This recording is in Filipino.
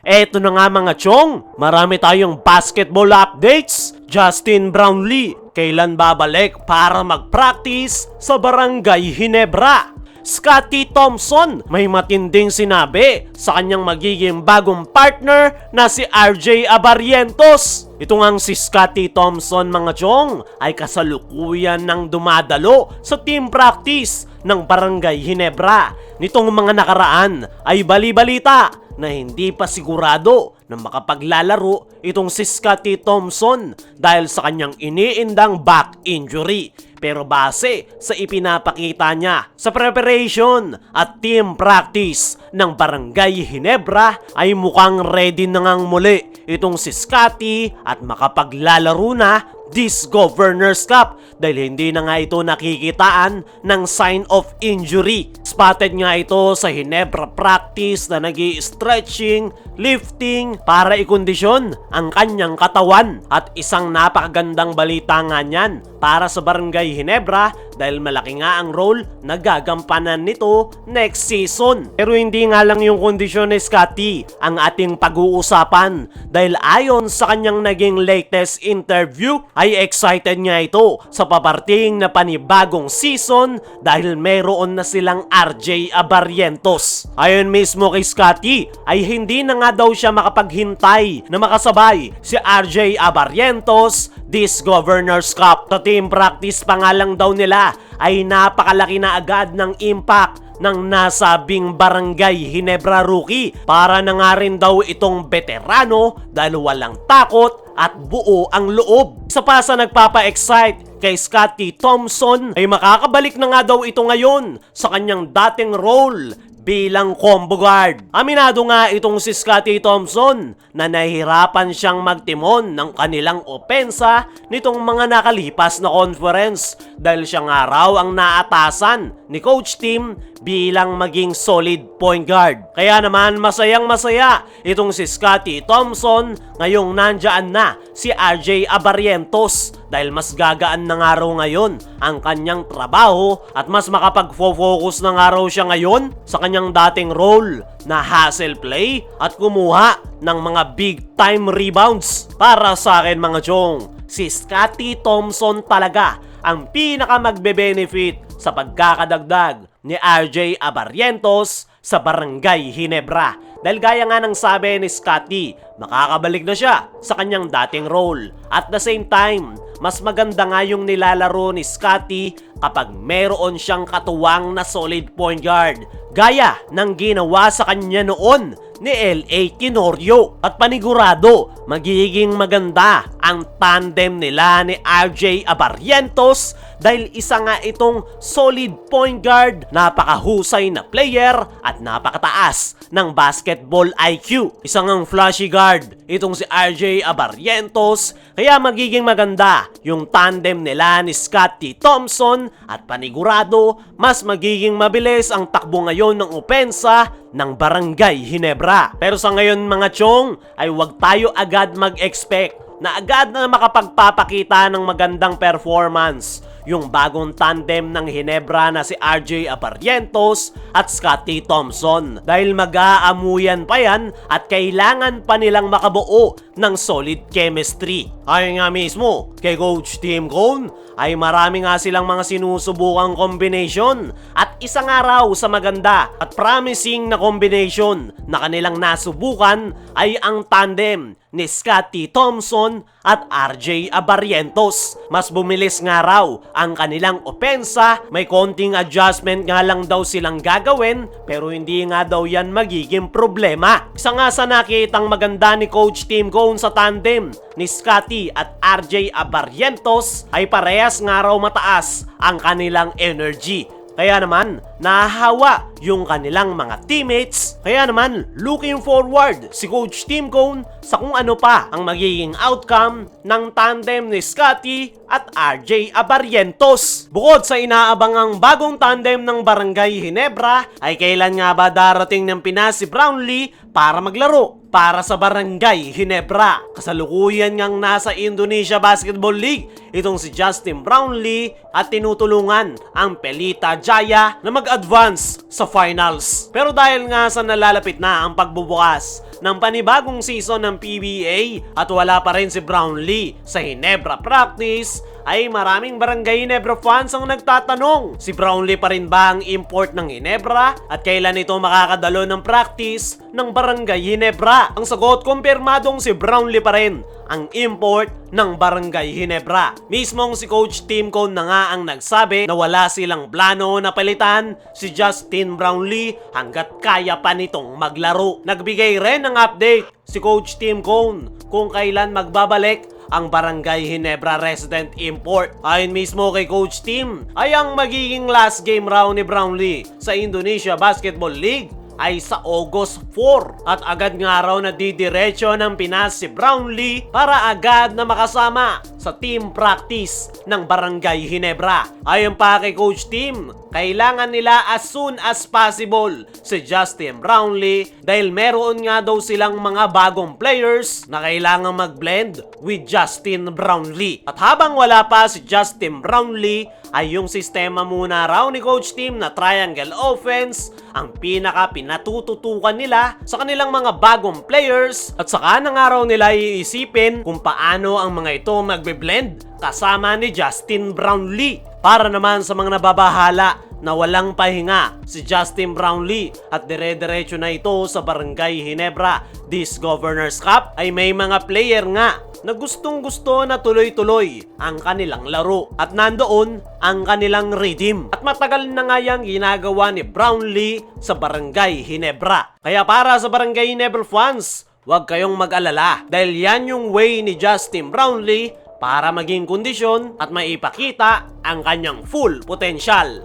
Eto na nga mga chong, marami tayong basketball updates. Justin Brownlee, kailan babalik para mag-practice sa Barangay Ginebra? Scottie Thompson, may matinding sinabi sa kanyang magiging bagong partner na si RJ Abarrientos. Ito ngang si Scottie Thompson mga chong ay kasalukuyan ng dumadalo sa team practice ng Barangay Ginebra. Nitong mga nakaraan ay bali-balita na hindi pa sigurado na makapaglalaro itong si Scottie Thompson dahil sa kanyang iniindang back injury. Pero base sa ipinapakita niya sa preparation at team practice ng Barangay Ginebra ay mukhang ready na ngang muli itong si Scottie at makapaglalaro na this Governors Cup dahil hindi na nga ito nakikitaan ng sign of injury. Spotted nga ito sa Ginebra practice na nag-i-stretching, lifting para ikondisyon ang kanyang katawan. At isang napakagandang balita nga niyan para sa Barangay Ginebra dahil malaki nga ang role na gagampanan nito next season. Pero hindi nga lang yung kondisyon ni Scottie ang ating pag-uusapan dahil ayon sa kanyang naging latest interview ay excited nga ito sa paparting na panibagong season dahil meron na silang RJ Abarrientos. Ayon mismo kay Scottie ay hindi na nga daw siya makapaghintay na makasabay si RJ Abarrientos this Governors Cup. Sa team practice pa nga lang daw nila ay napakalaki na agad ng impact ng nasabing Barangay Ginebra rookie. Para na nga rin daw itong veterano dahil walang takot at buo ang loob. Sa pa sa nagpapa-excite kay Scottie Thompson ay makakabalik na nga daw ito ngayon sa kanyang dating role bilang combo guard. Aminado nga itong si Scottie Thompson na nahihirapan siyang magtimon ng kanilang opensa nitong mga nakalipas na conference dahil siya nga raw ang naatasan ni Coach Tim bilang maging solid point guard. Kaya naman masayang masaya itong si Scottie Thompson ngayong nandyan na si RJ Abarrientos dahil mas gagaan na nga raw ngayon ang kanyang trabaho at mas makapag-focus na nga raw siya ngayon sa kanyang dating role na hustle play at kumuha ng mga big time rebounds. Para sa akin mga chong, si Scottie Thompson talaga ang pinaka magbe-benefit sa pagkakadagdag ni RJ Abarrientos sa Barangay Ginebra. Dahil gaya nga ng sabi ni Scottie, makakabalik na siya sa kanyang dating role. At the same time, mas maganda nga yung nilalaro ni Scottie kapag meron siyang katuwang na solid point guard. Gaya ng ginawa sa kanya noon ni L.A. Tenorio. At panigurado, magiging maganda ang tandem nila ni RJ Abarrientos dahil isa nga itong solid point guard, napakahusay na player at napakataas ng basketball IQ. Isang ang flashy guard itong si RJ Abarrientos, kaya magiging maganda yung tandem nila ni Scottie Thompson at panigurado mas magiging mabilis ang takbo ngayon ng opensa ng Barangay Ginebra. Pero sa ngayon mga chong ay huwag tayo agad mag-expect na agad na makapagpapakita ng magandang performance yung bagong tandem ng Ginebra na si RJ Abarrientos at Scottie Thompson dahil mag-aamuyan pa yan at kailangan pa nilang makabuo ng solid chemistry. Ayon nga mismo kay Coach Tim Cone ay marami nga silang mga sinusubukang combination at isa nga raw sa maganda at promising na combination na kanilang nasubukan ay ang tandem ni Scottie Thompson at RJ Abarrientos. Mas bumilis nga raw ang kanilang opensa, may konting adjustment nga lang daw silang gagawin pero hindi nga daw yan magiging problema. Isa nga sa nakitang maganda ni Coach Tim Cone sa tandem ni Scottie at RJ Abarrientos ay parehas nga raw mataas ang kanilang energy. Kaya naman, nahahawa yung kanilang mga teammates. Kaya naman, looking forward si Coach Tim Cone sa kung ano pa ang magiging outcome ng tandem ni Scottie at RJ Abarrientos. Bukod sa inaabangang bagong tandem ng Barangay Ginebra, ay kailan nga ba darating ng Pinas si Brownlee para maglaro para sa Barangay Ginebra. Kasalukuyan ngang nasa Indonesia Basketball League itong si Justin Brownlee at tinutulungan ang Pelita Jaya na mag-advance sa finals. Pero dahil nga sa nalalapit na ang pagbubukas ng panibagong season ng PBA at wala pa rin si Brownlee sa Ginebra practice, ay maraming Barangay Ginebra fans ang nagtatanong, si Brownlee pa rin ba ang import ng Ginebra at kailan ito makakadalo ng practice ng Barangay Ginebra? Ang sagot, kumpirmadong si Brownlee pa rin ang import ng Barangay Ginebra. Mismong si Coach Tim Cone na nga ang nagsabi na wala silang plano na palitan si Justin Brownlee hanggat kaya pa nitong maglaro. Nagbigay rin ng update si Coach Tim Cone kung kailan magbabalik ang Barangay Ginebra resident import. Ayon mismo kay Coach Tim, ay ang magiging last game raw ni Brownlee sa Indonesia Basketball League ay sa August 4 at agad nga raw na didiretso ng Pinas si Brownlee para agad na makasama sa team practice ng Barangay Ginebra. Ayon pa kay Coach Tim, kailangan nila as soon as possible si Justin Brownlee dahil meron nga daw silang mga bagong players na kailangan mag-blend with Justin Brownlee. At habang wala pa si Justin Brownlee, ay yung sistema muna raw ni Coach Tim na triangle offense ang pinatututukan nila sa kanilang mga bagong players at saka na nga raw nila iisipin kung paano ang mga ito magbe-blend kasama ni Justin Brownlee. Para naman sa mga nababahala na walang pahinga si Justin Brownlee at dire-diretso na ito sa Barangay Ginebra this Governors Cup, ay may mga player nga na gustong-gusto na tuloy-tuloy ang kanilang laro at nandoon ang kanilang rhythm. At matagal na nga yan ginagawa ni Brownlee sa Barangay Ginebra. Kaya para sa Barangay Ginebra fans, huwag kayong mag-alala dahil yan yung way ni Justin Brownlee para maging kondisyon at maipakita ang kanyang full potential.